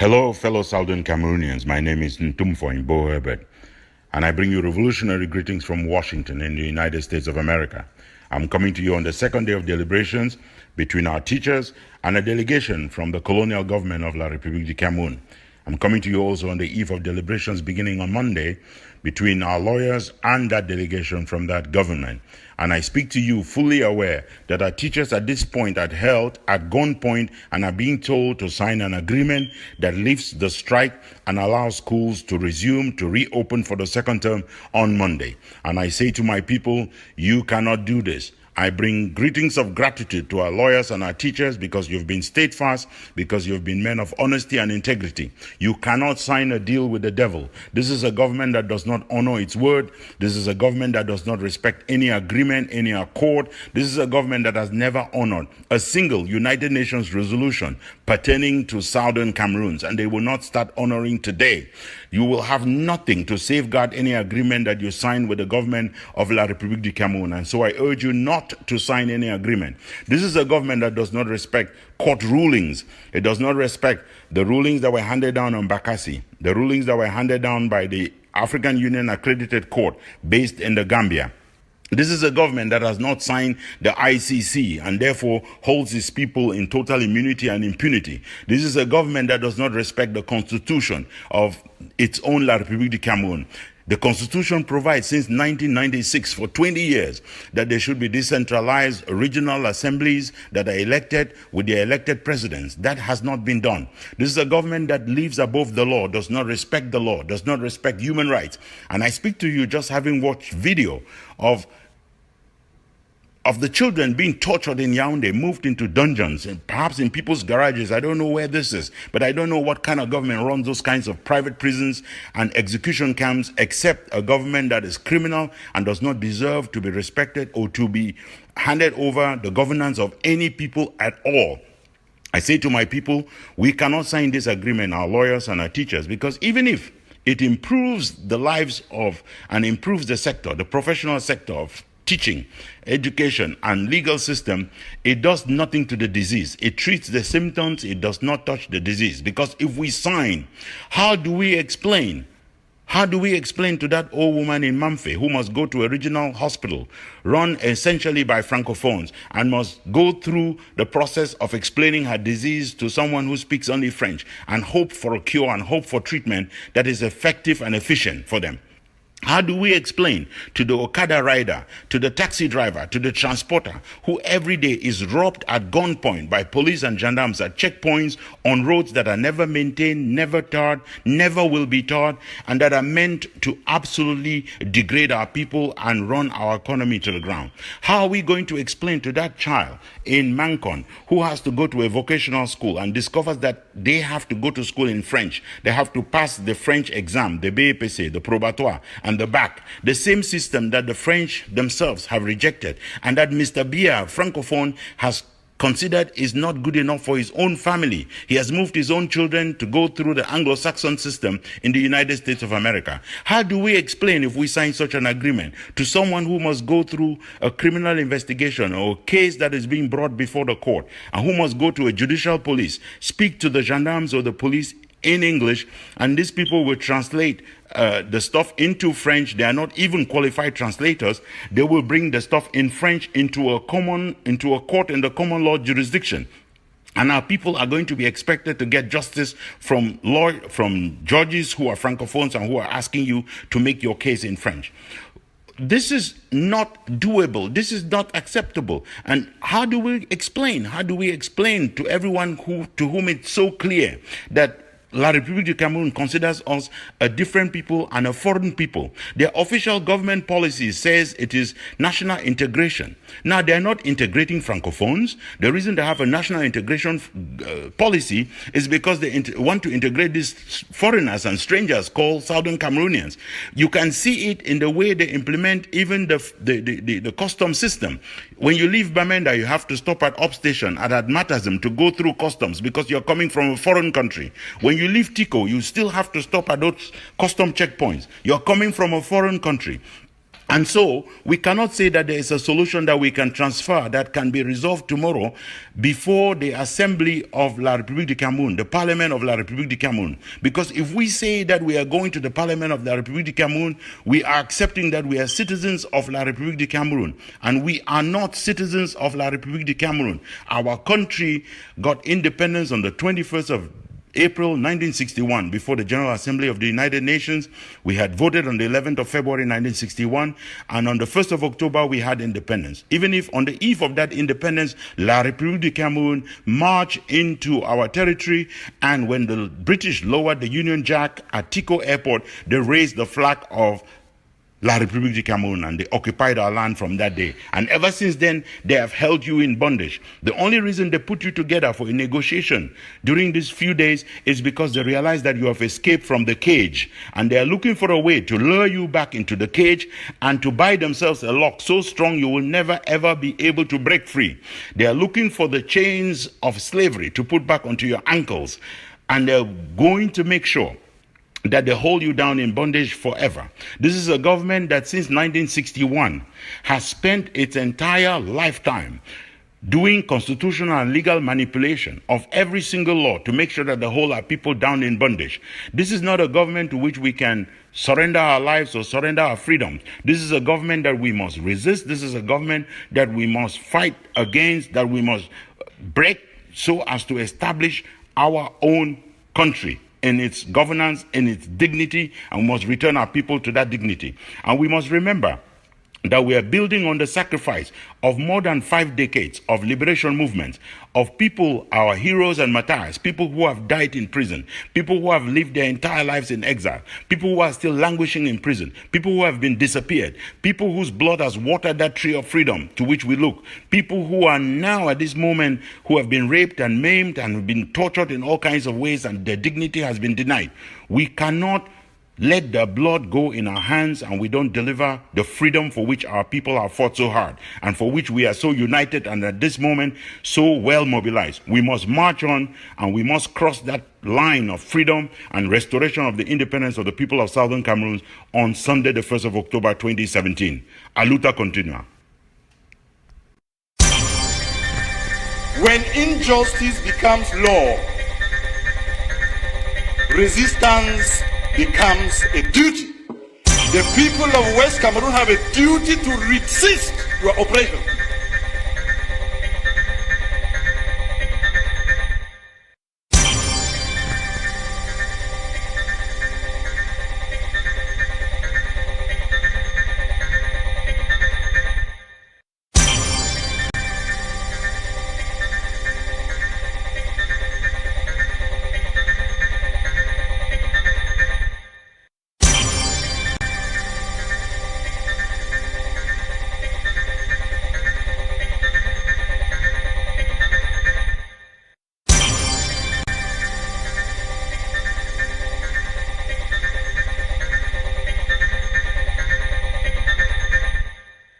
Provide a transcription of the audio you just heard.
Hello, fellow Southern Cameroonians. My name is Boh Herbert, and I bring you revolutionary greetings from Washington in the United States of America. I'm coming to you on the second day of deliberations between our teachers and a delegation from the colonial government of La République du Cameroon. I'm coming to you also on the eve of deliberations beginning on Monday between our lawyers and that delegation from that government. And I speak to you fully aware that our teachers at this point are held at gunpoint and are being told to sign an agreement that lifts the strike and allows schools to reopen for the second term on Monday. And I say to my people, you cannot do this. I bring greetings of gratitude to our lawyers and our teachers because you've been steadfast, because you've been men of honesty and integrity. You cannot sign a deal with the devil. This is a government that does not honor its word. This is a government that does not respect any agreement, any accord. This is a government that has never honored a single United Nations resolution pertaining to Southern Cameroons, and they will not start honoring today. You will have nothing to safeguard any agreement that you sign with the government of La République du Cameroon. And so I urge you not to sign any agreement. This is a government that does not respect court rulings. It does not respect the rulings that were handed down on Bakassi, the rulings that were handed down by the African Union Accredited Court based in the Gambia. This is a government that has not signed the ICC and therefore holds its people in total immunity and impunity. This is a government that does not respect the constitution of its own La République du Cameroon. The Constitution provides since 1996 for 20 years that there should be decentralized regional assemblies that are elected with their elected presidents. That has not been done. This is a government that lives above the law, does not respect the law, does not respect human rights. And I speak to you just having watched video of the children being tortured in Yaoundé, moved into dungeons, and perhaps in people's garages. I don't know where this is, but I don't know what kind of government runs those kinds of private prisons and execution camps, except a government that is criminal and does not deserve to be respected or to be handed over the governance of any people at all. I say to my people, we cannot sign this agreement, our lawyers and our teachers, because even if it improves the lives of and improves the sector, the professional sector of teaching, education, and legal system, it does nothing to the disease. It treats the symptoms, it does not touch the disease. Because if we sign, how do we explain to that old woman in Mamfe who must go to a regional hospital run essentially by Francophones and must go through the process of explaining her disease to someone who speaks only French and hope for a cure and hope for treatment that is effective and efficient for them? How do we explain to the Okada rider, to the taxi driver, to the transporter, who every day is robbed at gunpoint by police and gendarmes at checkpoints on roads that are never maintained, never tarred, never will be tarred, and that are meant to absolutely degrade our people and run our economy to the ground? How are we going to explain to that child in Mancon who has to go to a vocational school and discovers that they have to go to school in French, they have to pass the French exam, the BEPC, the probatoire, and the back, the same system that the French themselves have rejected and that Mr. Biya, Francophone, has considered is not good enough for his own family. He has moved his own children to go through the Anglo-Saxon system in the United States of America. How do we explain, if we sign such an agreement, to someone who must go through a criminal investigation or a case that is being brought before the court and who must go to a judicial police, speak to the gendarmes or the police in English, and these people will translate the stuff into French? They are not even qualified translators. They will bring the stuff in French into a court in the common law jurisdiction. And our people are going to be expected to get justice from judges who are Francophones and who are asking you to make your case in French. This is not doable. This is not acceptable. And how do we explain? How do we explain to everyone to whom it's so clear that La République du Cameroon considers us a different people and a foreign people? Their official government policy says it is national integration. Now, they are not integrating Francophones. The reason they have a national integration policy is because they want to integrate these foreigners and strangers called Southern Cameroonians. You can see it in the way they implement even the custom system. When you leave Bamenda, you have to stop at Upstation at Admatasm to go through customs because you're coming from a foreign country. When you leave Tico, you still have to stop at those custom checkpoints. You're coming from a foreign country. And so we cannot say that there is a solution that we can transfer that can be resolved tomorrow before the Assembly of La République du Cameroun, the Parliament of La République du Cameroun. Because if we say that we are going to the Parliament of La République du Cameroun, we are accepting that we are citizens of La République du Cameroun. And we are not citizens of La République du Cameroun. Our country got independence on the 21st of April 1961, before the General Assembly of the United Nations. We had voted on the 11th of February 1961, and on the 1st of October we had independence. Even if on the eve of that independence, La République du Cameroun marched into our territory, and when the British lowered the Union Jack at Tico Airport, they raised the flag of La République du Cameroun, and they occupied our land from that day. And ever since then, they have held you in bondage. The only reason they put you together for a negotiation during these few days is because they realize that you have escaped from the cage, and they are looking for a way to lure you back into the cage and to buy themselves a lock so strong you will never ever be able to break free. They are looking for the chains of slavery to put back onto your ankles, and they're going to make sure that they hold you down in bondage forever. This is a government that since 1961 has spent its entire lifetime doing constitutional and legal manipulation of every single law to make sure that they hold our people down in bondage. This is not a government to which we can surrender our lives or surrender our freedoms. This is a government that we must resist. This is a government that we must fight against, that we must break so as to establish our own country in its governance, in its dignity, and we must return our people to that dignity. And we must remember that we are building on the sacrifice of more than 5 decades of liberation movements, of people, our heroes and martyrs, people who have died in prison, people who have lived their entire lives in exile, people who are still languishing in prison, people who have been disappeared, people whose blood has watered that tree of freedom to which we look, people who are now at this moment who have been raped and maimed and have been tortured in all kinds of ways, and their dignity has been denied. We cannot let the blood go in our hands and we don't deliver the freedom for which our people have fought so hard and for which we are so united and at this moment so well mobilized. We must march on, and we must cross that line of freedom and restoration of the independence of the people of Southern Cameroon on Sunday, the 1st of October 2017. A luta continua. When injustice becomes law, resistance becomes a duty. The people of West Cameroon have a duty to resist your oppression.